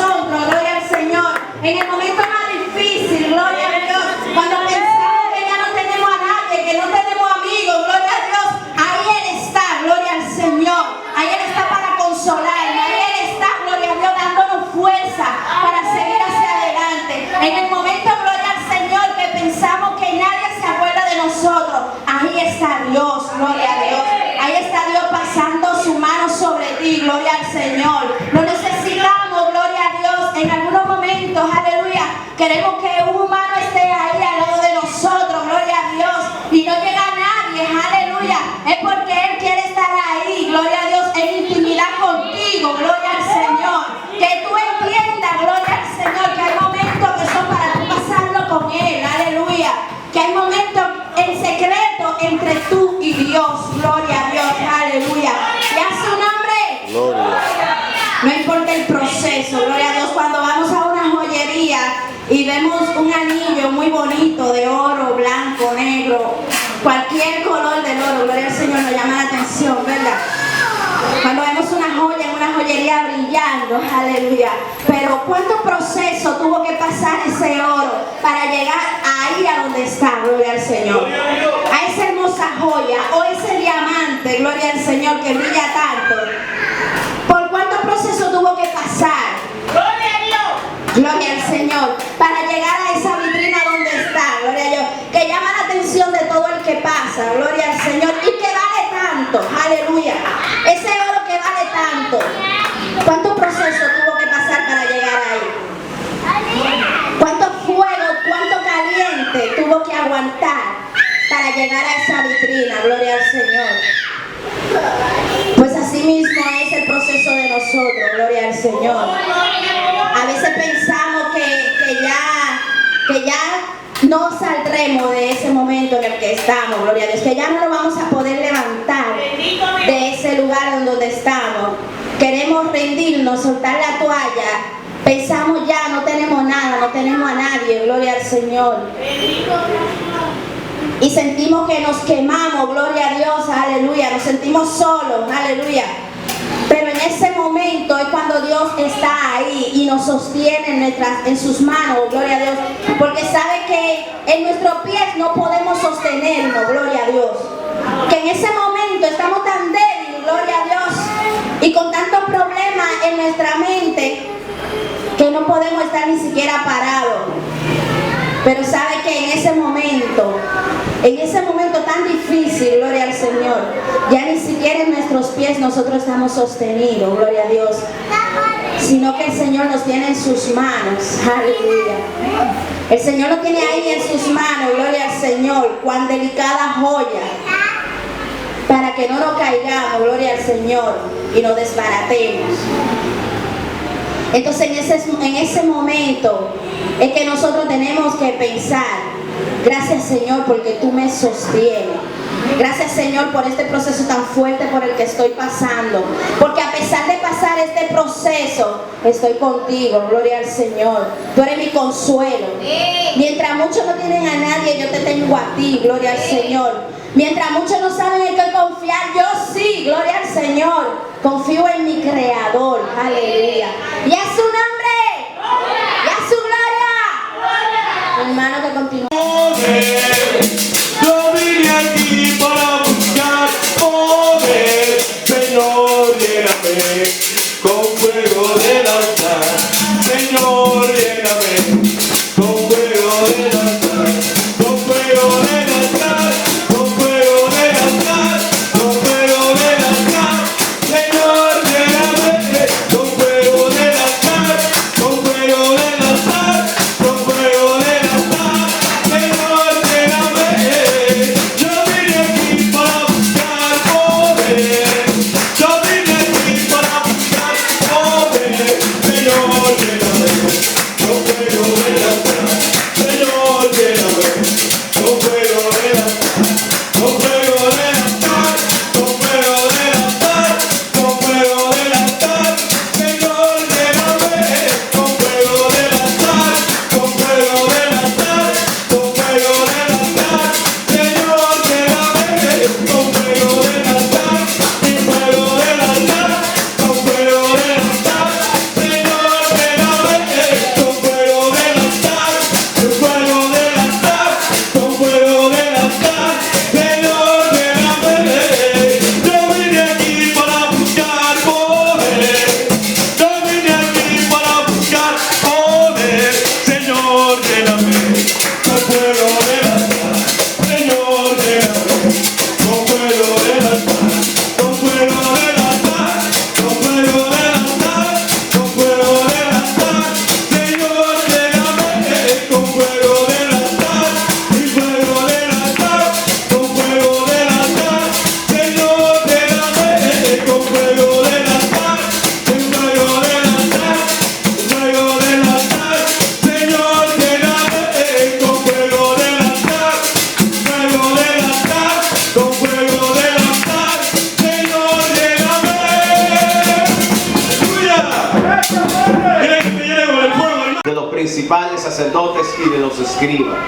asombro, gloria al Señor. En el momento más difícil, gloria a Dios, cuando pensamos que ya no tenemos a nadie, que no tenemos amigos, gloria a Dios, ahí Él está, gloria al Señor. Ahí Él está para consolarnos, ahí Él está, gloria a Dios, dándonos fuerza para seguir hacia adelante. En el momento, gloria al Señor, que pensamos que nadie se acuerda de nosotros, ahí está Dios, gloria a Dios. Ahí está Dios pasando su mano sobre ti, gloria al Señor. Lo necesitamos, gloria a Dios. En algunos momentos, aleluya, queremos que un humano esté ahí al lado de nosotros, gloria a Dios. Y no llega nadie, aleluya. Es porque Él quiere estar ahí, gloria a Dios, en intimidad contigo, gloria al Señor. Que tú entiendas, gloria al Señor, que hay momentos que son para tú pasarlo con Él, aleluya. Que hay momentos en secreto entre tú y Dios, gloria a Dios, aleluya. Y a su nombre, Gloria. no importa el proceso, gloria a Dios. Cuando vamos a una joyería y vemos un anillo muy bonito de oro, blanco, negro, cualquier color del oro, gloria al Señor, nos llama la atención, ¿verdad? Cuando vemos una joya en una joyería brillando, aleluya. Pero ¿cuánto proceso tuvo que pasar ese oro para llegar ahí a donde está, gloria al Señor? A esa hermosa joya o ese diamante, gloria al Señor, que brilla tanto. ¿Por cuánto proceso tuvo que pasar? Gloria al Señor, para llegar a esa vitrina donde está, gloria a Dios, que llama la atención de todo el que pasa, gloria al Señor, y que vale tanto, aleluya, ese oro que vale tanto. ¿Cuánto proceso tuvo que pasar para llegar ahí? ¿Cuánto fuego, cuánto caliente tuvo que aguantar para llegar a esa vitrina, gloria al Señor? Pues así mismo es el proceso de nosotros, gloria al Señor. A veces pensamos que ya no saldremos de ese momento en el que estamos, gloria a Dios, que ya no nos vamos a poder levantar de ese lugar en donde estamos. Queremos rendirnos, soltar la toalla, pensamos ya no tenemos nada, no tenemos a nadie, gloria al Señor. Y sentimos que nos quemamos, gloria a Dios, aleluya, nos sentimos solos, aleluya. Pero en ese momento es cuando Dios está ahí y nos sostiene en sus manos, gloria a Dios. Porque sabe que en nuestros pies no podemos sostenernos, gloria a Dios. Que en ese momento estamos tan débiles, gloria a Dios, y con tantos problemas en nuestra mente que no podemos estar ni siquiera parados. Pero sabe que en ese momento tan difícil, gloria al Señor, ya ni siquiera en nuestros pies nosotros estamos sostenidos, gloria a Dios, sino que el Señor nos tiene en sus manos, aleluya. El Señor nos tiene ahí en sus manos, gloria al Señor, cuán delicada joya, para que no nos caigamos, gloria al Señor, y nos desbaratemos. Entonces en ese momento es que nosotros tenemos que pensar: gracias, Señor, porque tú me sostienes. Gracias, Señor, por este proceso tan fuerte por el que estoy pasando. Porque a pesar de pasar este proceso, estoy contigo, gloria al Señor. Tú eres mi consuelo. Mientras muchos no tienen a nadie, yo te tengo a ti, gloria al Señor. Mientras muchos no saben en qué confiar, yo sí, gloria al Señor. Confío en mi Creador, aleluya. Y a su nombre, y a su gloria. Hermano, que continúe. Yo vine aquí para buscar poder, Señor, lléname con fuego del altar, Señor, lléname con fuego del altar, con fuego del altar, con fuego del altar, con fuego del altar, Señor, lléname con fuego del altar. principales sacerdotes y de los escribas,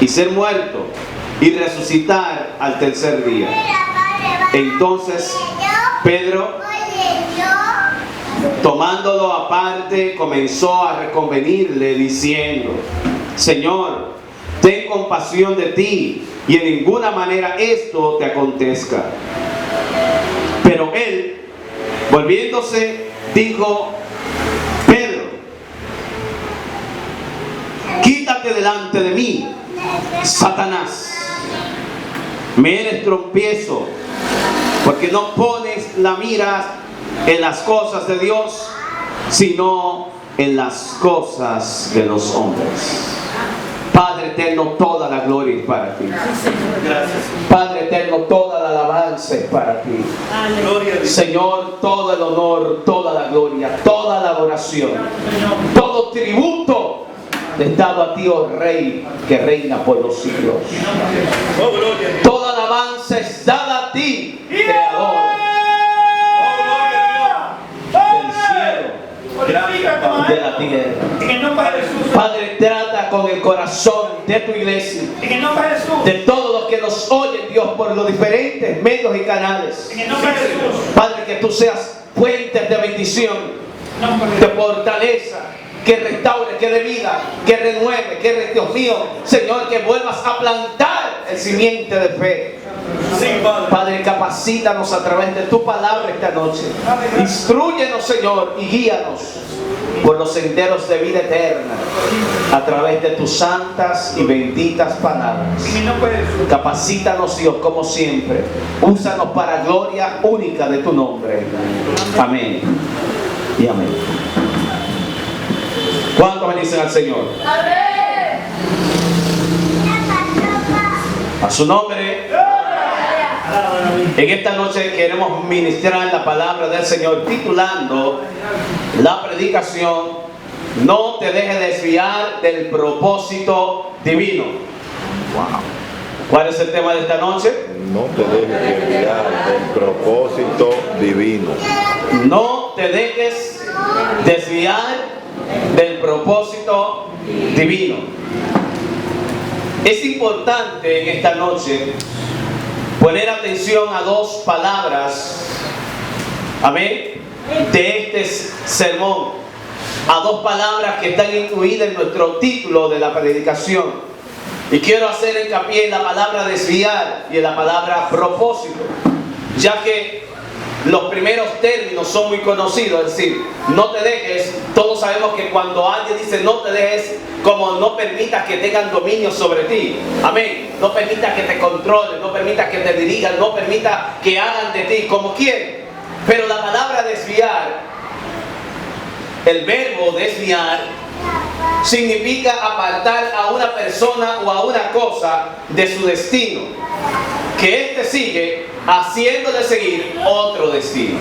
y ser muerto y resucitar al tercer día. Entonces Pedro, tomándolo aparte, comenzó a reconvenirle diciendo: Señor, ten compasión de ti, y en ninguna manera esto te acontezca. Pero él, volviéndose, dijo: Pedro, quítate delante de mí, Satanás. Me eres tropiezo, porque no pones la mira en las cosas de Dios, sino en las cosas de los hombres. Padre eterno, toda la gloria es para ti. Padre eterno, toda la alabanza es para ti. Señor, todo el honor, toda la gloria, toda la adoración, todo tributo es dado a ti, oh Rey, que reina por los siglos. Toda alabanza es dada a ti, Creador del cielo, de la tierra. Padre, trata con el corazón de tu iglesia, de todos los que nos oyen, Dios, por los diferentes medios y canales. Padre, que tú seas fuente de bendición, de fortaleza, que restaure, que dé vida, que renueve, Dios mío, Señor, que vuelvas a plantar el simiente de fe. Padre, capacítanos a través de tu palabra esta noche. Instrúyenos, Señor, y guíanos por los senderos de vida eterna a través de tus santas y benditas palabras. Capacítanos, Dios, como siempre. Úsanos para gloria única de tu nombre. Amén y amén. ¿Cuántos bendicen al Señor? A su nombre. En esta noche queremos ministrar la palabra del Señor, titulando la predicación: no te dejes desviar del propósito divino. ¿Cuál es el tema de esta noche? No te dejes desviar del propósito divino. No te dejes desviar del propósito divino. Es importante en esta noche poner atención a dos palabras, amén, de este sermón, a dos palabras que están incluidas en nuestro título de la predicación. Y quiero hacer hincapié en la palabra desviar y en la palabra propósito, ya que los primeros términos son muy conocidos. Es decir, no te dejes. Todos sabemos que cuando alguien dice no te dejes, como no permitas que tengan dominio sobre ti. Amén. No permitas que te controlen, no permitas que te dirijan, no permitas que hagan de ti como quieren. Pero la palabra desviar, el verbo desviar, significa apartar a una persona o a una cosa de su destino, que éste sigue haciéndole seguir otro destino.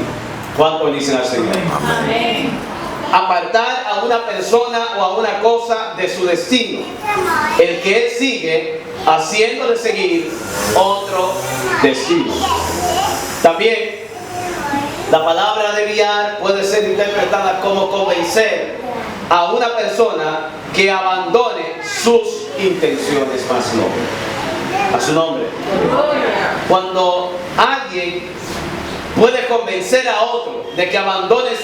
¿Cuánto dicen al Señor? Amén. Apartar a una persona o a una cosa de su destino, el que él sigue haciéndole seguir otro destino. También la palabra desviar puede ser interpretada como convencer a una persona que abandone sus intenciones más nobles. A su nombre. Cuando alguien puede convencer a otro de que abandones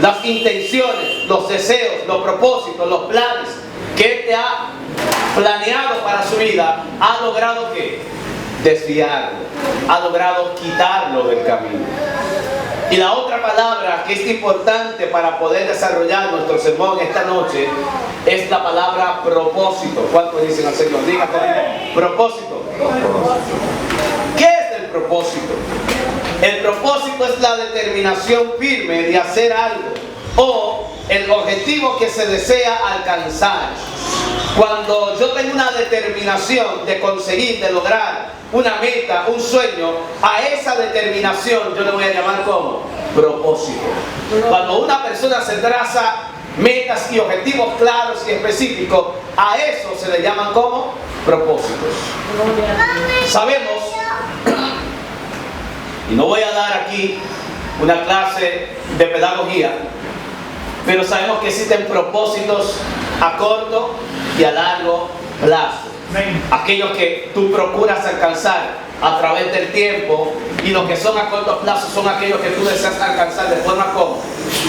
las intenciones, los deseos, los propósitos, los planes que él te ha planeado para su vida, ha logrado ¿qué? Desviarlo, ha logrado quitarlo del camino. Y la otra palabra que es importante para poder desarrollar nuestro sermón esta noche es la palabra propósito. ¿Cuántos dicen al Señor? Diga conmigo, propósito. ¿Qué es el propósito? El propósito es la determinación firme de hacer algo o el objetivo que se desea alcanzar. Cuando yo tengo una determinación de conseguir, de lograr una meta, un sueño, a esa determinación yo le voy a llamar como propósito. Cuando una persona se traza metas y objetivos claros y específicos, a eso se le llaman como propósitos. Sabemos, y no voy a dar aquí una clase de pedagogía, pero sabemos que existen propósitos a corto y a largo plazo. Aquellos que tú procuras alcanzar a través del tiempo, y los que son a corto plazo son aquellos que tú deseas alcanzar de forma como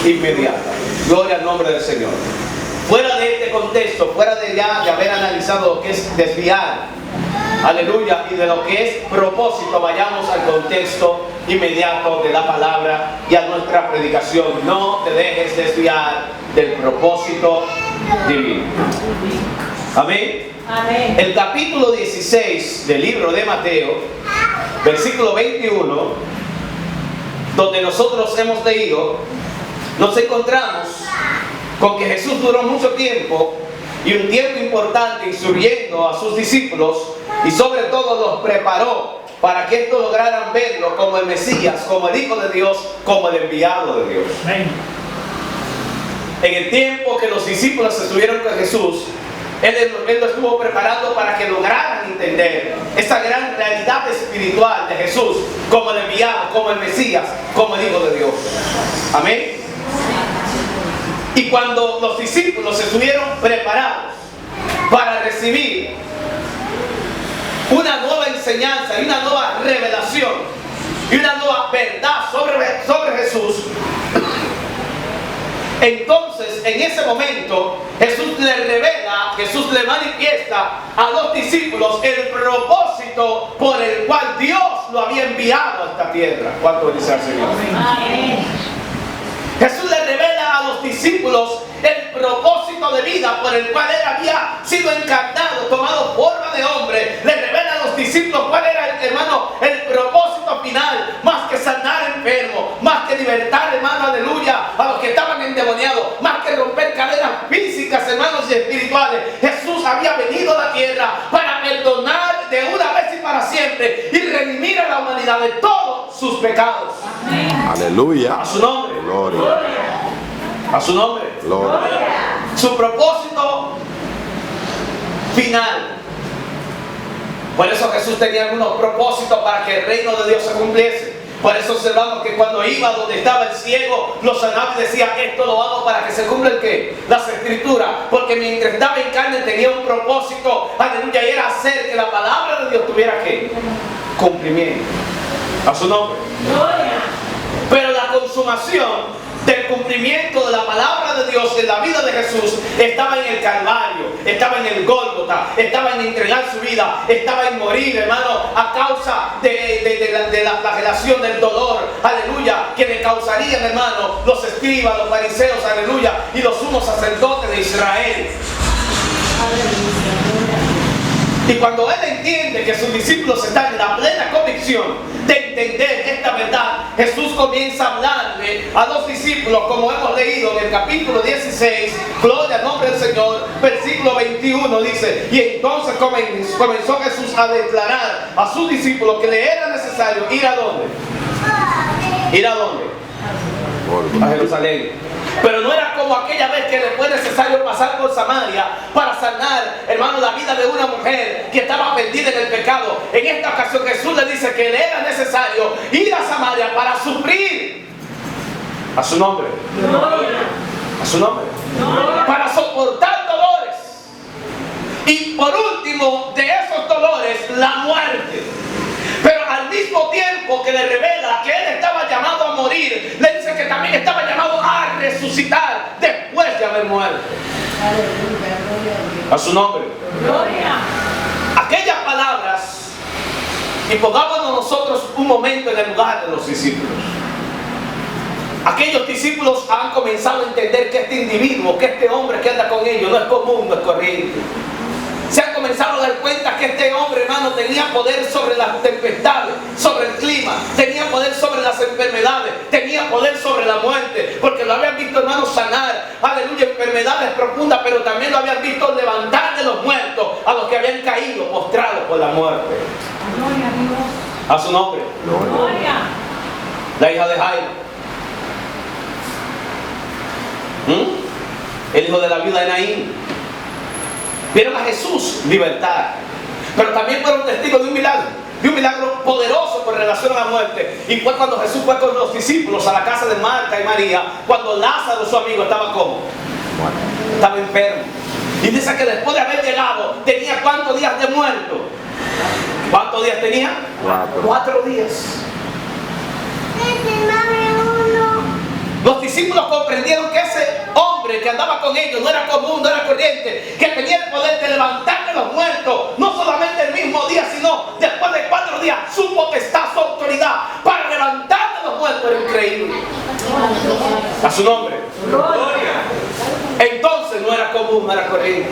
inmediata. Gloria al nombre del Señor. Fuera de este contexto, fuera de ya de haber analizado lo que es desviar, aleluya, y de lo que es propósito, vayamos al contexto inmediato de la palabra y a nuestra predicación. No te dejes desviar del propósito divino. Amén. Amén. El capítulo 16 del libro de Mateo, versículo 21, donde nosotros hemos leído, nos encontramos con que Jesús duró mucho tiempo, y un tiempo importante, instruyendo a sus discípulos, y sobre todo los preparó para que estos lograran verlo como el Mesías, como el Hijo de Dios, como el enviado de Dios. Amén. En el tiempo que los discípulos estuvieron con Jesús, Él lo estuvo preparando para que lograran entender esa gran realidad espiritual de Jesús como el enviado, como el Mesías, como el Hijo de Dios. Amén. Y cuando los discípulos estuvieron preparados para recibir una nueva enseñanza y una nueva revelación y una nueva verdad sobre Jesús, entonces en ese momento Jesús le revela, Jesús le manifiesta a los discípulos el propósito por el cual Dios lo había enviado a esta tierra. ¿Cuánto dice el Señor? Amén. Jesús le revela a los discípulos el propósito de vida por el cual Él había sido encarnado, tomado forma de hombre. Le revela a los discípulos cuál era, hermano, el propósito final, más que sanar enfermos, más que libertar, hermano, aleluya, a los que estaban endemoniados, más que romper cadenas físicas, hermanos, y espirituales. Jesús había venido a la tierra para perdonar de una vez y para siempre y redimir a la humanidad de todos sus pecados. Aleluya. A su nombre. Gloria. A su nombre. Gloria. Su propósito final. Por eso Jesús tenía algunos propósitos para que el reino de Dios se cumpliese. Por eso observamos que cuando iba donde estaba el ciego, lo sanaba y decía: esto lo hago para que se cumpla el ¿qué? Las escrituras. Porque mientras estaba en carne tenía un propósito, aleluya, y era hacer que la palabra de Dios tuviera ¿qué? Cumplimiento. A su nombre. Pero la consumación del cumplimiento de la palabra de Dios en la vida de Jesús estaba en el Calvario, estaba en el Gólgota, estaba en entregar su vida, estaba en morir, hermano, a causa de la flagelación del dolor, aleluya, que le causarían, hermano, los escribas, los fariseos, aleluya, y los sumos sacerdotes de Israel. Y cuando Él entiende que sus discípulos están en la plena convicción de entender esta verdad, Jesús comienza a hablarle a los discípulos, como hemos leído en el capítulo 16, gloria al nombre del Señor, versículo 21 dice: y entonces comenzó Jesús a declarar a sus discípulos que le era necesario ir a ¿dónde? ¿Ir a dónde? A Jerusalén. Pero no era como aquella vez que le fue necesario pasar por Samaria para sanar, hermano, la vida de una mujer que estaba perdida en el pecado. En esta ocasión Jesús le dice que le era necesario ir a Samaria para sufrir. A su nombre. A su nombre. Para soportar dolores. Y por último de esos dolores, la muerte. Pero al mismo tiempo que le revela que Él estaba llamado a morir, le dice que también estaba llamado a resucitar después de haber muerto. A su nombre. Aquellas palabras, y pongámonos nosotros un momento en el lugar de los discípulos. Aquellos discípulos han comenzado a entender que este individuo, que este hombre que anda con ellos no es común, no es corriente. Se han comenzado a dar cuenta que este hombre, hermano, tenía poder sobre las tempestades, sobre el clima, tenía poder sobre las enfermedades, tenía poder sobre la muerte, porque lo habían visto, hermano, sanar, aleluya, enfermedades profundas, pero también lo habían visto levantar de los muertos a los que habían caído postrados por la muerte. A su nombre. La hija de Jairo, el hijo de la viuda de Naín, vieron a Jesús libertar, pero también fueron testigos de un milagro poderoso con relación a la muerte. Y fue cuando Jesús fue con los discípulos a la casa de Marta y María, cuando Lázaro, su amigo, estaba como, estaba enfermo. Y dice que después de haber llegado, tenía ¿cuántos días de muerto? ¿Cuántos días tenía? 4 días. Los discípulos comprendieron que ese hombre que andaba con ellos no era común, no era corriente, que tenía el poder de levantar de los muertos, no solamente el mismo día, sino después de 4 días, su potestad, su autoridad para levantar de los muertos era increíble. A su nombre. Entonces no era común, no era corriente.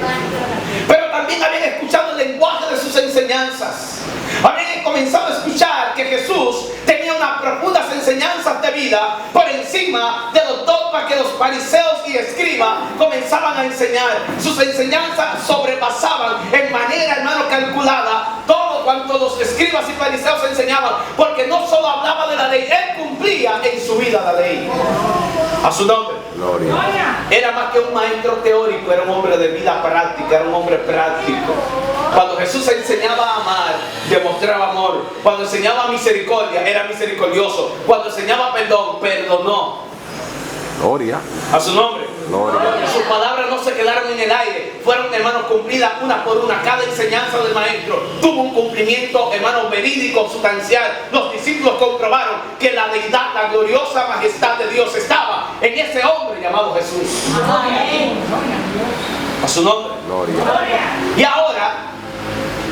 Pero también habían escuchado el lenguaje de sus enseñanzas. Habían comenzado a escuchar que Jesús tenía unas profundas enseñanzas de vida por encima de los dogmas que los fariseos y escribas comenzaban a enseñar. Sus enseñanzas sobrepasaban en manera, hermano, calculada todo cuanto los escribas y fariseos enseñaban, porque no solo hablaba de la ley, él cumplía en su vida la ley. A su nombre. Gloria. Era más que un maestro teórico, era un hombre de vida práctica, era un hombre práctico. Cuando Jesús enseñaba a amar, demostraba amor. Cuando enseñaba misericordia, era misericordioso. Cuando enseñaba perdón, perdonó. Gloria. A su nombre. Gloria. Sus palabras no se quedaron en el aire, fueron, hermanos, cumplidas una por una. Cada enseñanza del maestro tuvo un cumplimiento, hermanos, verídico, sustancial. Los discípulos comprobaron que la deidad, la gloriosa majestad de Dios estaba en ese hombre llamado Jesús. A su nombre. Gloria. Y ahora,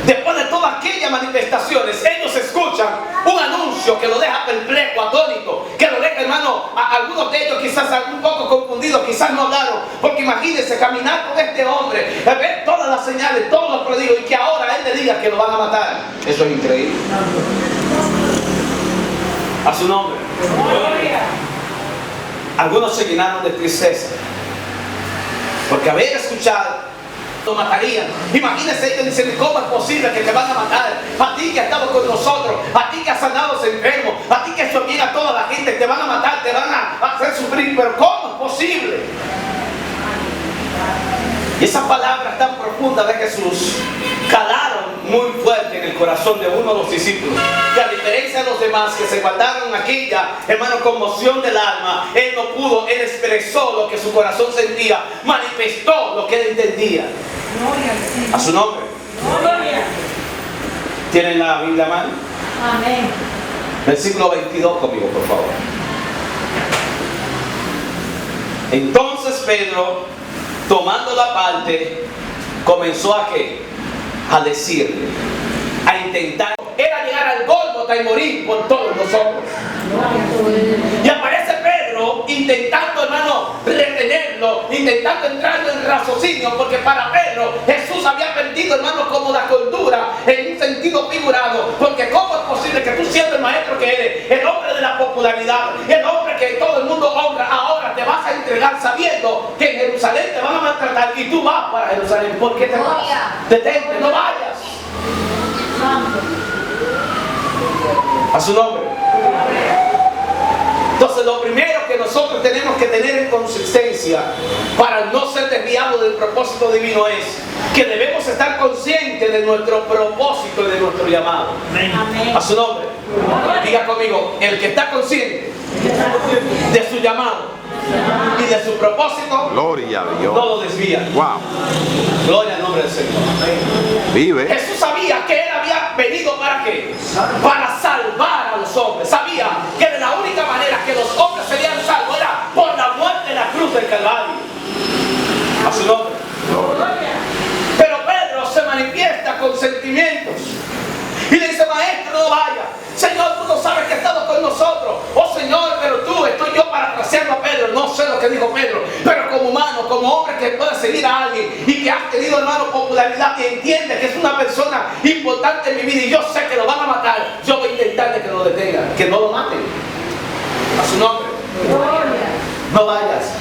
después de todas aquellas manifestaciones, ellos escuchan un anuncio que lo deja perplejo, atónito, que lo deja, hermano, a algunos de ellos quizás un poco confundidos, quizás no hablaron, porque imagínense caminar con este hombre, ver todas las señales, todos los prodigios, y que ahora él le diga que lo van a matar. Eso es increíble. A su nombre. Algunos se llenaron de tristeza, porque haber escuchado lo matarían. Imagínense ellos diciendo, ¿cómo es posible que te van a matar? A ti que has estado con nosotros, a ti que has sanado a los enfermos, a ti que has hecho bien a toda la gente, te van a matar, te van a hacer sufrir. Pero ¿cómo es posible? Y esas palabras tan profundas de Jesús calaron muy fuerte en el corazón de uno de los discípulos, que a diferencia de los demás que se guardaron aquella, hermano, conmoción del alma, él no pudo, él expresó lo que su corazón sentía, manifestó lo que él entendía. A su nombre. ¿Tienen la Biblia a mano? Amén. Versículo 22 conmigo, por favor. Entonces Pedro, tomando la parte, comenzó a ¿qué? A decirle, a intentar, era llegar al Gólgota y morir por todos nosotros. Y aparece Pedro intentando, hermano, retenerlo, intentando entrarlo en raciocinio, porque para Pedro Jesús había perdido, hermano, como la cordura en un sentido figurado. Porque ¿cómo es posible que tú, siendo el maestro que eres, el hombre de la popularidad, el hombre que todo el mundo honra, ahora te vas a entregar sabiendo que en Jerusalén te van a maltratar y tú vas para Jerusalén? ¿Por qué te vas? Detente, no vayas. A su nombre. Entonces lo primero que nosotros tenemos que tener en consistencia para no ser desviados del propósito divino es que debemos estar conscientes de nuestro propósito y de nuestro llamado. Amén. A su nombre. Diga conmigo, el que está consciente de su llamado y de su propósito, Gloria a Dios. no lo desvía. Wow. Gloria al nombre del Señor. Vive. Jesús sabía que él había venido ¿para qué? Para salvar a los hombres. Sabía que de la única manera que los hombres serían salvos era por la muerte en la cruz del Calvario. A su nombre. Pero Pedro se manifiesta con sentimientos y le dice, maestro, no vaya. Señor, tú no sabes que has estado con nosotros. Oh Señor, pero tú, estoy yo parafraseando a Pedro. No sé lo que dijo Pedro, pero como humano, como hombre que puede seguir a alguien y que ha tenido, hermano, popularidad y entiende que es una persona importante en mi vida y yo sé que lo van a matar, yo voy a intentar de que lo detengan, que no lo maten. A su nombre. No vayas.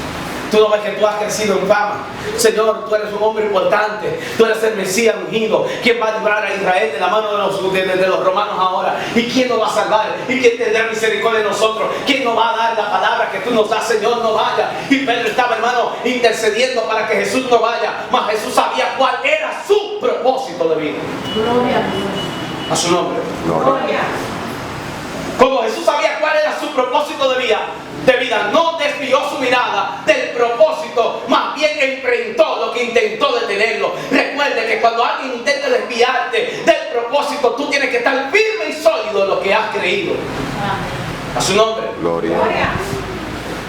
Tú no ves que tú has crecido en fama. Señor, tú eres un hombre importante. Tú eres el Mesías ungido. ¿Quién va a librar a Israel de la mano de los romanos ahora? ¿Y quién nos va a salvar? ¿Y quién tendrá misericordia de nosotros? ¿Quién nos va a dar la palabra que tú nos das? Señor, no vaya. Y Pedro estaba, hermano, intercediendo para que Jesús no vaya. Mas Jesús sabía cuál era su propósito de vida. A su nombre. Gloria. Como Jesús sabía cuál era su propósito de vida, de vida no desvió su mirada del propósito, más bien enfrentó lo que intentó detenerlo. Recuerde que cuando alguien intenta desviarte del propósito, tú tienes que estar firme y sólido en lo que has creído. A su nombre. Gloria.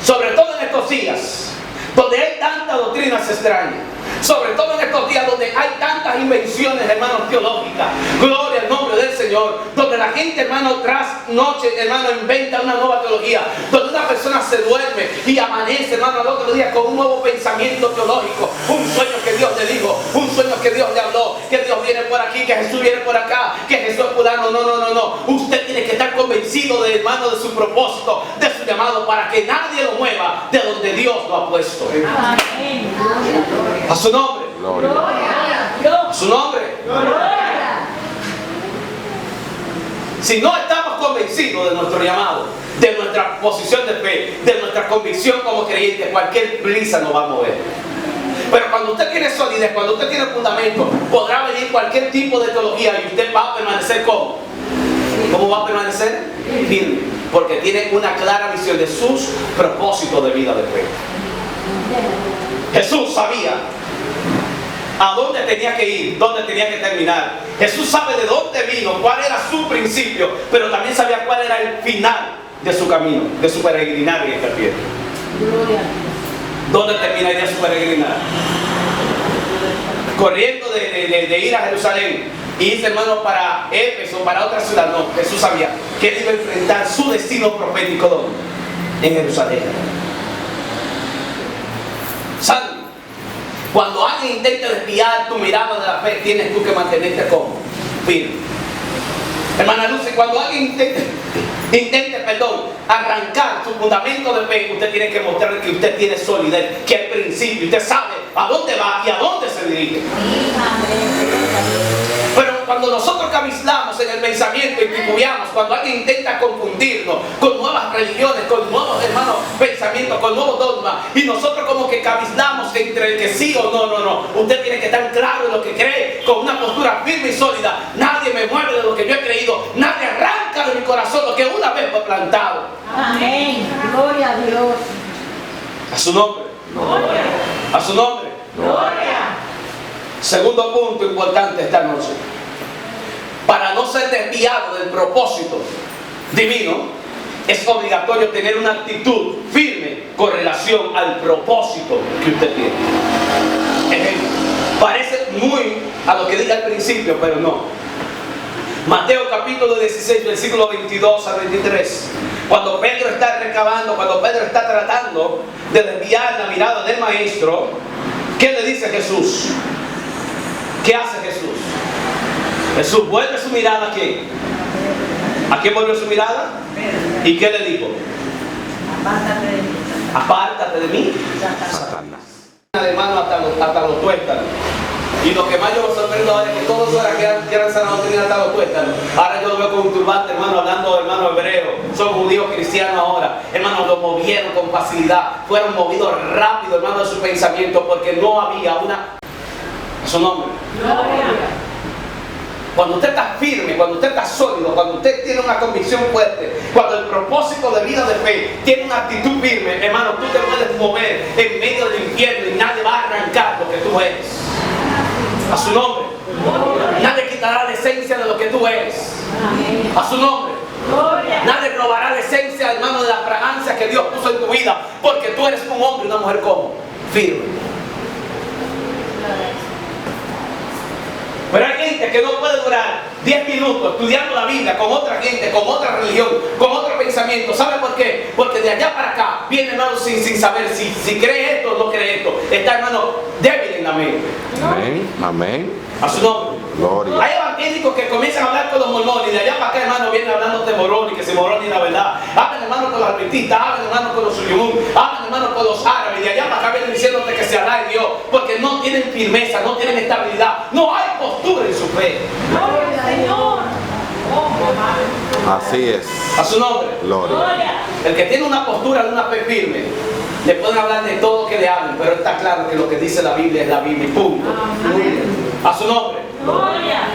Sobre todo en estos días, donde hay tantas doctrinas extrañas. Sobre todo en estos días donde hay tantas invenciones, hermanos, teológicas. Gloria al nombre del Señor. Donde la gente, hermano, tras noche, hermano, inventa una nueva teología. Donde una persona se duerme y amanece, hermano, al otro día con un nuevo pensamiento teológico. Un sueño que Dios le dijo, un sueño que Dios le habló, que Dios viene por aquí, que Jesús viene por acá, que Jesús es fulano. No. Usted tiene que estar convencido, de, hermano, de su propósito, de su llamado, para que nadie lo mueva de donde Dios lo ha puesto. Amén. A su nombre. Gloria. A su nombre. Si no estamos convencidos de nuestro llamado, de nuestra posición de fe, de nuestra convicción como creyentes, cualquier brisa nos va a mover. Pero cuando usted tiene solidez, cuando usted tiene fundamento, podrá venir cualquier tipo de teología y usted va a permanecer ¿cómo? ¿Cómo va a permanecer? Firme. Porque tiene una clara visión de sus propósitos de vida de fe. Jesús sabía a dónde tenía que ir, dónde tenía que terminar. Jesús sabe de dónde vino, cuál era su principio, pero también sabía cuál era el final de su camino, de su peregrinar en esta tierra. ¿Dónde terminaría su peregrinar? Corriendo de ir a Jerusalén y irse, hermano, para Éfeso, para otra ciudad. No, Jesús sabía que él iba a enfrentar su destino profético, ¿dónde? En Jerusalén. ¿Sabe? Cuando alguien intenta desviar tu mirada de la fe, tienes tú que mantenerte como firme. Hermana Lucy, cuando alguien intente, arrancar su fundamento de fe, usted tiene que mostrarle que usted tiene solidez, que hay principio, usted sabe a dónde va y a dónde se dirige. Pero cuando nosotros cavilamos en el pensamiento y titubeamos, cuando alguien intenta confundirnos con nuevas religiones, con nuevos, hermanos, pensamientos, con nuevos dogmas, y nosotros como que cavilamos entre el que sí o no, usted tiene que estar claro en lo que cree, con una postura firme y sólida. Nadie me mueve de lo que yo he creído, nadie arranca de mi corazón lo que una vez fue plantado. Amén. Gloria a Dios. A su nombre. Gloria. A su nombre. Gloria. Segundo punto importante esta noche. Para no ser desviado del propósito divino, es obligatorio tener una actitud firme con relación al propósito que usted tiene. Ejemplo, parece muy a lo que dije al principio, pero no. Mateo capítulo 16, versículo 22 al 23. Cuando Pedro está recabando, cuando Pedro está tratando de desviar la mirada del maestro, ¿qué le dice Jesús? ¿Qué hace Jesús? Jesús vuelve su mirada ¿a quién? ¿A quién volvió su mirada? ¿Y qué le dijo? Apártate de mí. Apártate de mí, Satanás. de mano hasta los tuétanos. Y lo que más yo me sorprendo ahora es que todos ahora que eran sana doctrina hasta los tuétanos. Ahora yo lo veo con un turbante, hermano, hablando, hermano, hebreo. Son judíos cristianos ahora. Hermano, lo movieron con facilidad. Fueron movidos rápido, hermano, de su pensamiento, porque no había una... A su nombre. Cuando usted está firme, cuando usted está sólido, cuando usted tiene una convicción fuerte, cuando el propósito de vida de fe tiene una actitud firme, hermano, tú te puedes mover en medio del infierno y nadie va a arrancar lo que tú eres. A su nombre. Nadie quitará la esencia de lo que tú eres. A su nombre. Nadie robará la esencia, hermano, de la fragancia que Dios puso en tu vida, porque tú eres un hombre y una mujer como firme. Pero hay gente que no puede durar 10 minutos estudiando la Biblia con otra gente, con otra religión, con otro pensamiento. ¿Sabe por qué? Porque de allá para acá viene, hermano, sin saber si cree esto o no cree esto. Está, hermano, débil en la mente. Amén. Amén. A su nombre. Gloria. Hay evangélicos que comienzan a hablar con los mormones y de allá para acá, hermano, vienen hablando de morón y que se morón y la verdad. Hablan, hermano, con los adventistas, hablan, hermano, con los suyumún, hablan, hermano, con los árabes y de allá para acá vienen diciéndote que se alabe Dios, porque no tienen firmeza, no tienen estabilidad, no hay postura en su fe. Señor. Así es. A su nombre. Gloria. El que tiene una postura de una fe firme, le pueden hablar de todo lo que le hablen, pero está claro que lo que dice la Biblia es la Biblia y punto. A su nombre.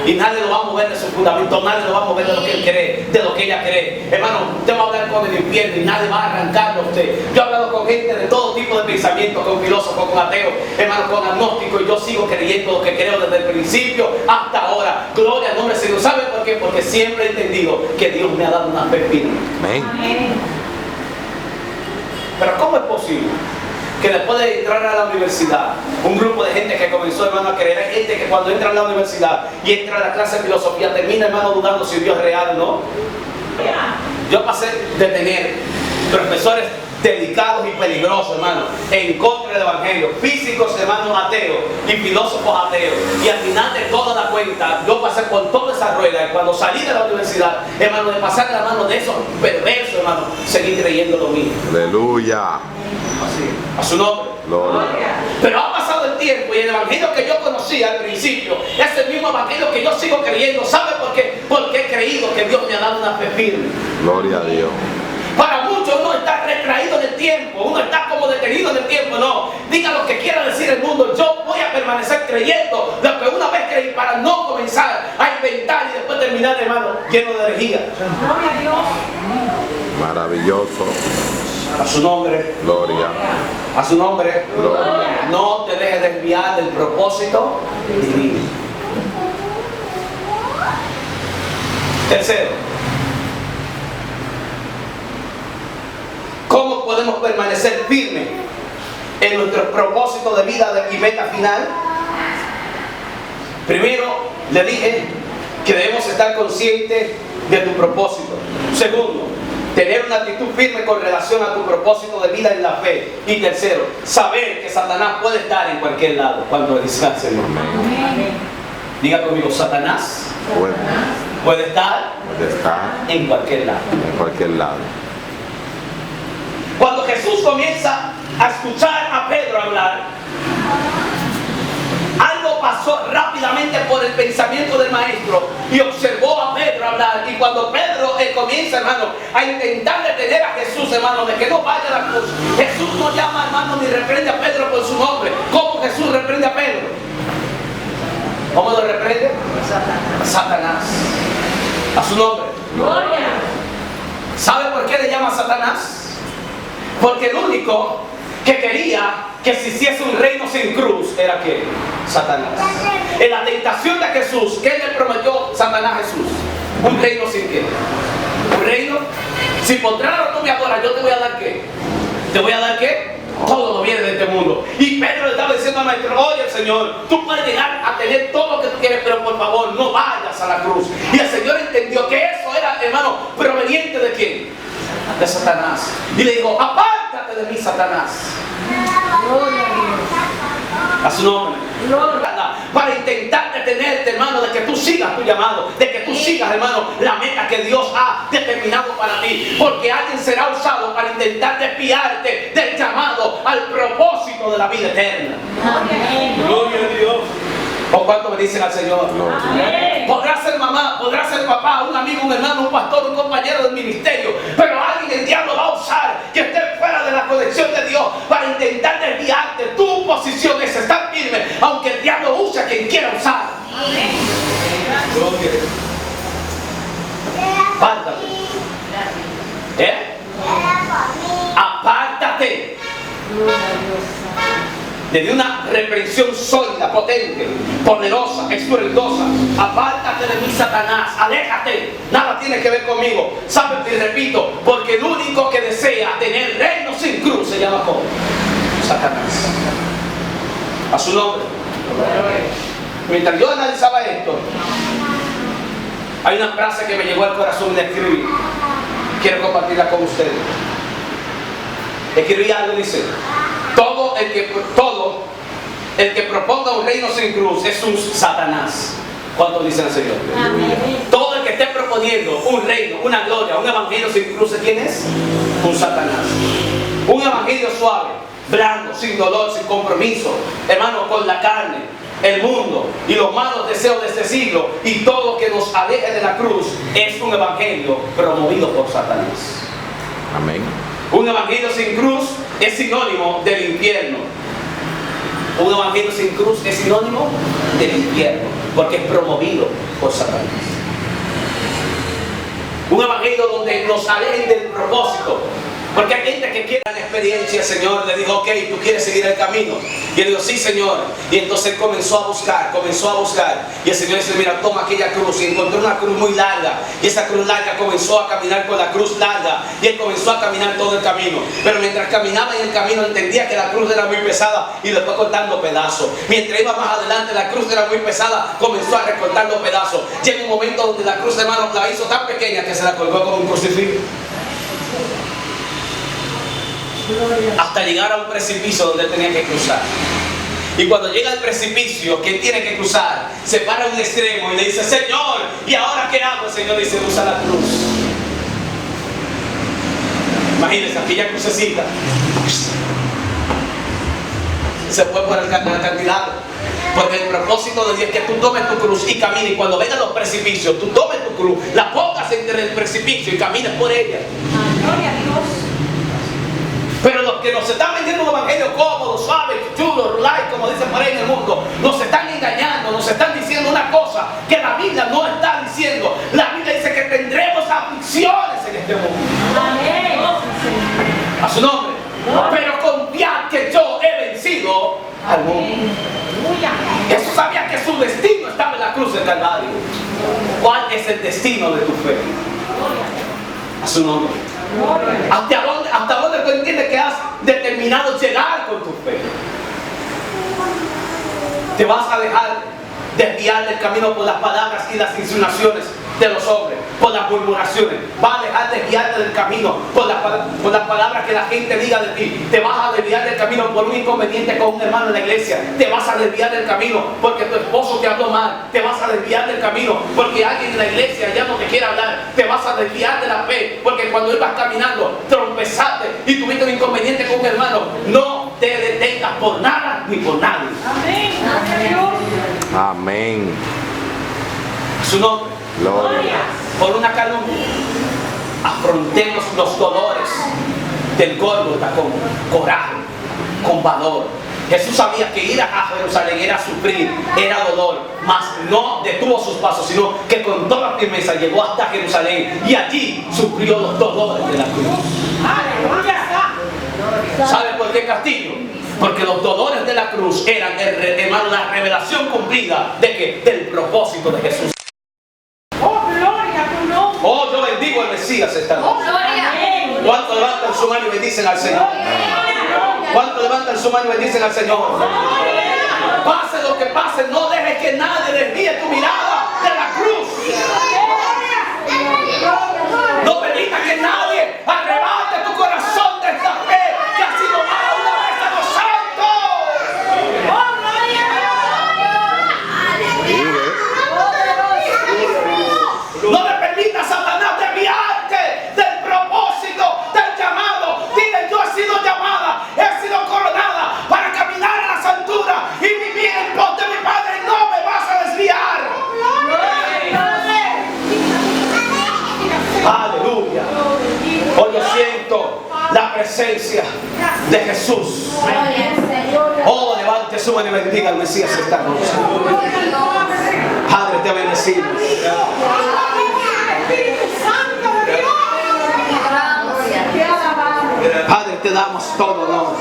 Y nadie lo va a mover de su fundamento, nadie lo va a mover de lo que él cree, de lo que ella cree. Hermano, usted va a hablar con el infierno y nadie va a arrancarlo a usted. Yo he hablado con gente de todo tipo de pensamientos, con filósofos, con ateos, hermano, con agnósticos, y yo sigo creyendo lo que creo desde el principio hasta ahora. Gloria al nombre del Señor. ¿Sabe por qué? Porque siempre he entendido que Dios me ha dado una fe firme. Amén. Pero ¿cómo es posible que después de entrar a la universidad, un grupo de gente que comenzó, hermano, a creer, hay gente que cuando entra a la universidad y entra a la clase de filosofía, termina, hermano, dudando si Dios es real o no? Yo pasé de tener profesores delicados y peligrosos, hermano, en contra del evangelio, físicos, hermanos, ateos y filósofos ateos, y al final de toda la cuenta yo pasé por toda esa rueda, y cuando salí de la universidad, hermano, de pasar la mano de esos perversos, hermano, seguí creyendo lo mismo. Aleluya. Así, a su nombre. Gloria. Pero ha pasado el tiempo y el evangelio que yo conocía al principio es el mismo evangelio que yo sigo creyendo. ¿Sabe por qué? Porque he creído que Dios me ha dado una fe firme. Gloria a Dios. Para muchos uno está retraído en el tiempo, uno está como detenido en el tiempo. No, diga lo que quiera decir el mundo, yo voy a permanecer creyendo lo que una vez creí, para no comenzar a inventar y después terminar, hermano, lleno de herejía. Gloria a Dios. Maravilloso. A su nombre. Gloria. A su nombre. Gloria. No te dejes desviar del propósito divino. Tercero, ¿cómo podemos permanecer firmes en nuestro propósito de vida y meta final? Primero, le dije que debemos estar conscientes de tu propósito. Segundo, tener una actitud firme con relación a tu propósito de vida en la fe. Y tercero, saber que Satanás puede estar en cualquier lado cuando dice al Señor. Diga conmigo, Satanás puede estar en cualquier lado. En cualquier lado. Cuando Jesús comienza a escuchar a Pedro hablar, algo pasó rápidamente por el pensamiento del maestro y observó a Pedro hablar. Y cuando Pedro comienza, hermano, a intentar detener a Jesús, hermano, de que no vaya a la cruz, Jesús no llama, hermano, ni reprende a Pedro por su nombre. ¿Cómo Jesús reprende a Pedro? ¿Cómo lo reprende? Satanás. A su nombre. Gloria. ¿Sabe por qué le llama Satanás? Porque el único que quería que se hiciese un reino sin cruz era que Satanás. En la tentación de Jesús, ¿qué le prometió Satanás a Jesús? Un reino sin qué. Un reino, si por nada tú me adoras, yo te voy a dar qué. ¿Te voy a dar qué? Todo lo viene de este mundo. Y Pedro le estaba diciendo al maestro, oye Señor, tú puedes llegar a tener todo lo que tú quieres, pero por favor no vayas a la cruz. Y el Señor entendió que eso era, hermano, proveniente de quién? De Satanás. Y le dijo, apártate de mí, Satanás. Gloria a Dios. A su nombre. Gloria. Para intentar detenerte, hermano, de que tú sigas tu llamado, de que tú sigas, hermano, la meta que Dios ha determinado para ti. Porque alguien será usado para intentar desviarte del llamado al propósito de la vida eterna. Amén. Gloria a Dios. ¿Por cuánto me dicen al Señor? Amén. Podrá ser mamá, podrá ser papá, un amigo, un hermano, un pastor, un compañero del ministerio, pero alguien, el diablo va a usar que esté fuera de la conexión de Dios para intentar desviarte. Tu posición es estar firme, aunque el diablo use a quien quiera usar. Apártate. Apártate. Desde una reprensión sólida, potente, poderosa, estruendosa. Apártate de mí, Satanás, aléjate, nada tiene que ver conmigo. ¿Sabes? Y repito, porque el único que desea tener reino sin cruz se llama ¿cómo? Satanás. A su nombre. Mientras yo analizaba esto, hay una frase que me llegó al corazón de escribir. Quiero compartirla con ustedes. Escribí algo y dice: todo el que proponga un reino sin cruz es un Satanás. ¿Cuánto dice el Señor? Amén. Todo el que esté proponiendo un reino, una gloria, un evangelio sin cruz, ¿quién es? Un Satanás. Un evangelio suave, blando, sin dolor, sin compromiso, hermano, con la carne, el mundo y los malos deseos de este siglo y todo lo que nos aleje de la cruz es un evangelio promovido por Satanás. Amén. Un evangelio sin cruz es sinónimo del infierno. Un evangelio sin cruz es sinónimo del infierno. porque es promovido por Satanás. Un evangelio donde nos alejen del propósito. Porque hay gente que quiere la experiencia. Señor le dijo, ok, ¿tú quieres seguir el camino? Y él dijo, sí, Señor. Y entonces él comenzó a buscar. Y el Señor dice, mira, toma aquella cruz. Y encontró una cruz muy larga. Y esa cruz larga comenzó a caminar con la cruz larga. Y él comenzó a caminar todo el camino. Pero mientras caminaba en el camino, entendía que la cruz era muy pesada y le fue cortando pedazos. Mientras iba más adelante, la cruz era muy pesada, comenzó a recortar los pedazos. Llega un momento donde la cruz, hermano, la hizo tan pequeña que se la colgó como un crucifijo. Hasta llegar a un precipicio donde él tenía que cruzar. Y cuando llega al precipicio que él tiene que cruzar, se para a un extremo y le dice, Señor, ¿y ahora qué hago? El Señor dice, usa la cruz. Imagínense, aquella crucecita se fue por el acantilado. Porque el propósito de Dios es que tú tomes tu cruz y camines. Y cuando vengan los precipicios, tú tomes tu cruz, la pongas entre el precipicio y camines por ella. Gloria a Dios. Pero los que nos están vendiendo un evangelio cómodo, suave, chulo, light, como dicen por ahí en el mundo, nos están engañando, nos están diciendo una cosa que la Biblia no está diciendo. La Biblia dice que tendremos aflicciones en este mundo. Amén. A su nombre. Pero confiad que yo he vencido al mundo. Jesús sabía que su destino estaba en la cruz del Calvario. ¿Cuál es el destino de tu fe? A su nombre. ¿Hasta dónde tú entiendes que has determinado llegar con tu fe? Te vas a dejar desviar del camino por las palabras y las insinuaciones de los hombres, por las murmuraciones. Vas a dejar desviarte del camino por las palabras que la gente diga de ti. Te vas a desviar del camino por un inconveniente con un hermano en la iglesia. Te vas a desviar del camino porque tu esposo te habló mal. Te vas a desviar del camino porque alguien en la iglesia ya no te quiere hablar. Te vas a desviar de la fe porque cuando ibas caminando trompezaste y tuviste un inconveniente con un hermano. No te detengas por nada ni por nadie. Amén. Su nombre. Gloria. Por una calumnia. Afrontemos los dolores del Gólgota con coraje, con valor. Jesús sabía que ir a Jerusalén era sufrir, era dolor, mas no detuvo sus pasos, sino que con toda firmeza llegó hasta Jerusalén y allí sufrió los dolores de la cruz. ¿Sabe por qué castillo? Porque los dolores de la cruz eran, hermano, la revelación cumplida de que del propósito de Jesús. Oh, yo bendigo al Mesías esta noche. ¿Cuántos levantan su mano y bendicen al Señor? ¿Cuántos levantan su mano y bendicen al Señor? Pase lo que pase, no dejes que nadie desvíe tu mirada de la cruz. No permita que nadie arrebate tu corazón de esta fe que ha sido dada una vez a los santos. No le permita a Satanás desviarte del propósito, del llamado. Dile, yo he sido llamada, he sido coronada para caminar en la santura y vivir en pos de mi Padre. No me vas a desviar. Aleluya. Hoy yo siento la presencia de Jesús. Oh, levante su mano y bendiga al Mesías esta noche. Padre, te bendecimos. Padre, te damos todo, ¿no?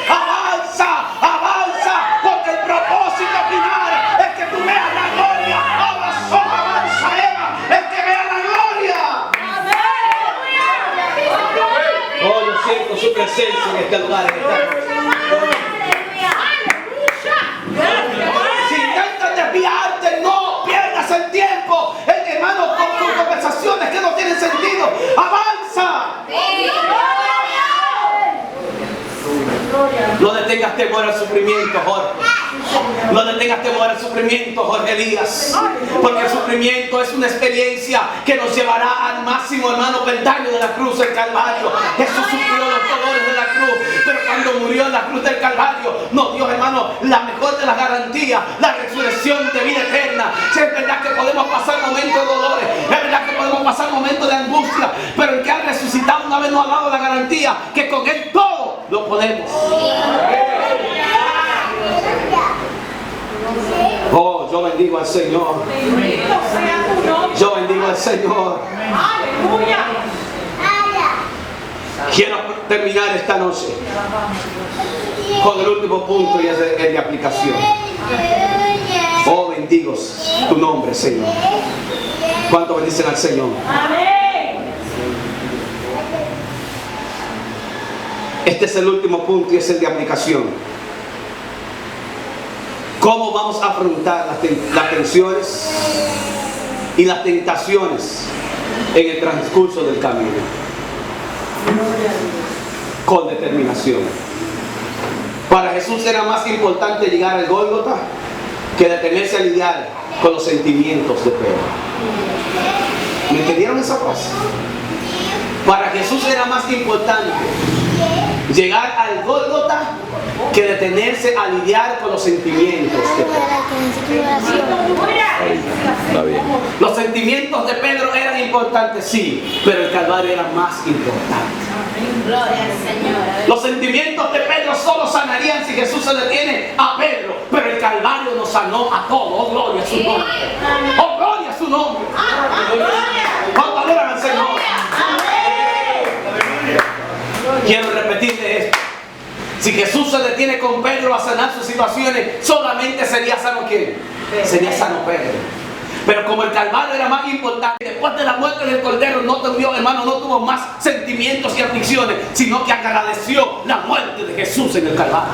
Avanza, avanza, porque el propósito final es que tú veas la gloria. Avanza, Eva, es que vea la gloria. Oh, yo siento su presencia en este lugar. Si intentas desviarte, no pierdas el tiempo, hermano, con conversaciones que no tienen sentido. Avanza. No le tengas temor al sufrimiento, Jorge. No le tengas temor al sufrimiento, Jorge Elías. Porque el sufrimiento es una experiencia que nos llevará al máximo, hermano, peldaño de la cruz del Calvario. Jesús sufrió los dolores de la cruz, pero cuando murió en la cruz del Calvario, nos dio, hermano, la mejor de las garantías, la resurrección de vida eterna. Si es verdad que podemos pasar momentos de dolores, es verdad que podemos pasar momentos de angustia, pero el que ha resucitado una vez nos ha dado la garantía que con Él todo lo podemos. Oh, yo bendigo al Señor. Bendito sea tu nombre. Yo bendigo al Señor. Aleluya. Quiero terminar esta noche con el último punto y es el de aplicación. Oh, bendigo tu nombre, Señor. ¿Cuánto bendicen al Señor? Amén. Este es el último punto y es el de aplicación. ¿Cómo vamos a afrontar las tensiones y las tentaciones en el transcurso del camino? Con determinación. Para Jesús era más importante llegar al Gólgota que detenerse a lidiar con los sentimientos de Pedro. ¿Me entendieron esa frase? Para Jesús era más importante llegar al Gólgota que detenerse a lidiar con los sentimientos de Pedro. Está bien. Los sentimientos de Pedro eran importantes, sí, pero el Calvario era más importante. Gloria al Señor. Los sentimientos de Pedro solo sanarían si Jesús se detiene a Pedro, pero el Calvario nos sanó a todos. Oh, gloria a su nombre. Oh, gloria a su nombre. ¿Cuánto adoran al Señor? Quiero repetirle esto. Si Jesús se detiene con Pedro a sanar sus situaciones, solamente sería sano ¿quién? Sería sano Pedro. Pero como el Calvario era más importante, después de la muerte del Cordero no tuvo, hermano, no tuvo más sentimientos y aflicciones, sino que agradeció la muerte de Jesús en el Calvario.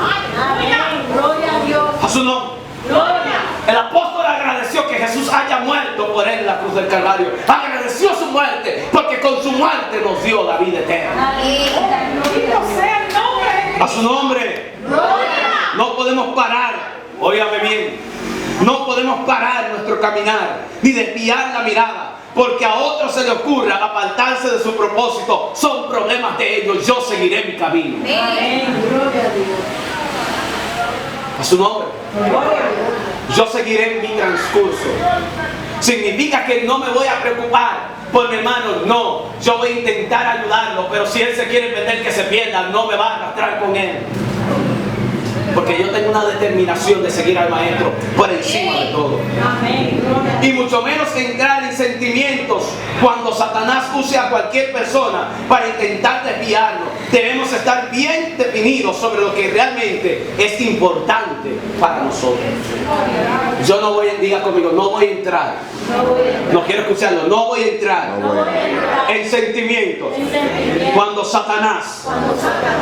Gloria a Dios. A su nombre. Gloria. El apóstol agradeció que Jesús haya muerto por él en la cruz del Calvario. Agradeció su muerte, porque con su muerte nos dio la vida eterna. Bendito sea el nombre de Cristo. A su nombre. Gloria. No podemos parar, óigame bien, no podemos parar nuestro caminar, ni desviar la mirada, porque a otros se le ocurra apartarse de su propósito. Son problemas de ellos, yo seguiré mi camino. Amén. Gloria a Dios. A su nombre. Yo seguiré mi transcurso. Significa que no me voy a preocupar por mi hermano, no. Yo voy a intentar ayudarlo, pero si él se quiere perder, que se pierda, no me va a arrastrar con él. Porque yo tengo una determinación de seguir al Maestro por encima de todo. Amén. Gloria a Dios. Y mucho menos entrar en sentimientos cuando Satanás use a cualquier persona para intentar desviarnos. Debemos estar bien definidos sobre lo que realmente es importante para nosotros. Yo no voy, diga conmigo, no voy a entrar. No quiero escucharlo, no voy a entrar en sentimientos cuando Satanás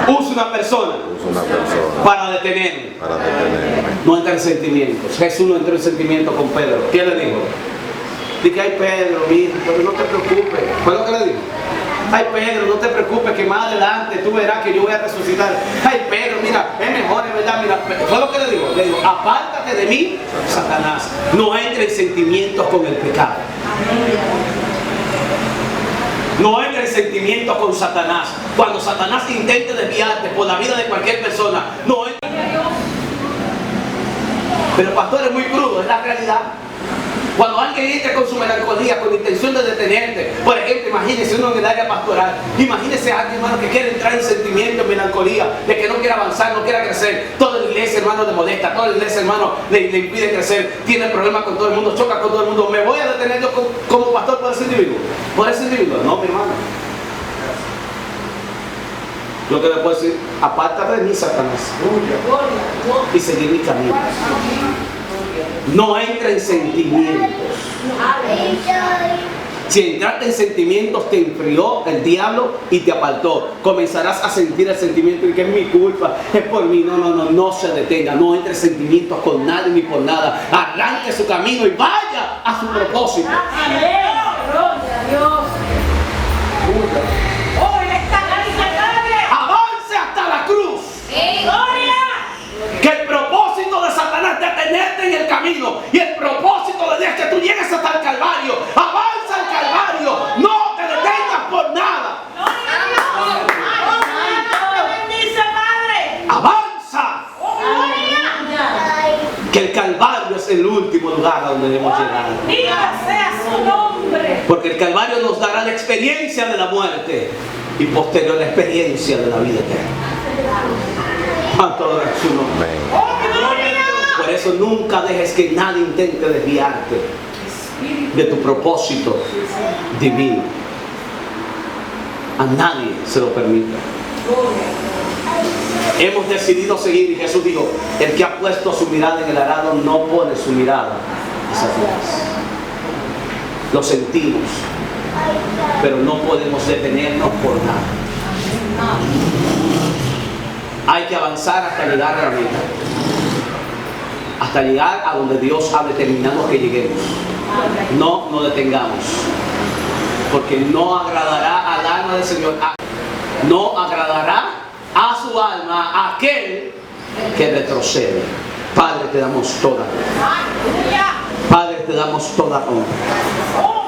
use una persona Una persona para detenerme. para detenerme. No entra en sentimientos. Jesús no entró en sentimientos con Pedro. ¿Qué le dijo? Dije, ay Pedro, mira, pero no te preocupes. ¿Fue lo que le dijo? Ay Pedro, no te preocupes, que más adelante tú verás que yo voy a resucitar. Ay Pedro, mira, es mejor, es verdad, mira. ¿Fue lo que le dijo? Le dijo, apártate de mí, Satanás. No entre en sentimientos con el pecado. No entre en sentimientos con Satanás. Cuando Satanás intente desviarte por la vida de cualquier persona, no entre. Pero pastor, es muy crudo, es la realidad. Cuando alguien entra con su melancolía, con la intención de detenerte, por ejemplo, imagínese uno en el área pastoral, imagínese a alguien, hermano, que quiere entrar en sentimiento, en melancolía, de que no quiere avanzar, no quiere crecer. Toda la iglesia, hermano, le molesta, toda la iglesia, hermano, le impide crecer, tiene problemas con todo el mundo, choca con todo el mundo. ¿Me voy a detener yo como pastor por ese individuo? ¿Por ese individuo? No, mi hermano. Lo que le puedo decir, apártate de mí, Satanás, y seguir mi camino. No entra en sentimientos. Si entraste en sentimientos, te enfrió el diablo y te apartó. Comenzarás a sentir el sentimiento y que es mi culpa, es por mí. No se detenga. No entre en sentimientos con nadie ni por nada. Arranque su camino y vaya a su propósito. Amén. Gloria a Dios. Oh, Él está grande. Avance hasta la cruz. Gloria. Que el propósito de Satanás es detenerte en el camino. Y el propósito de Dios es que tú llegues hasta el Calvario. Avanza al Calvario. No te detengas por nada. Bendice, Padre. Avanza. Que el Calvario es el último lugar a donde debemos llegar. Bendito sea su nombre. Porque el Calvario nos dará la experiencia de la muerte y posterior la experiencia de la vida eterna. ¿Cuánto adoran su nombre? Amén. Oh, gloria. Por eso nunca dejes que nadie intente desviarte de tu propósito divino. A nadie se lo permite. Hemos decidido seguir y Jesús dijo, el que ha puesto su mirada en el arado no pone su mirada hacia atrás. Lo sentimos, pero no podemos detenernos por nada. Hay que avanzar hasta llegar a la meta, hasta llegar a donde Dios ha determinado que lleguemos. No nos detengamos, porque no agradará al alma del Señor, no agradará a su alma aquel que retrocede. Padre, te damos toda honra. Padre, te damos toda honra.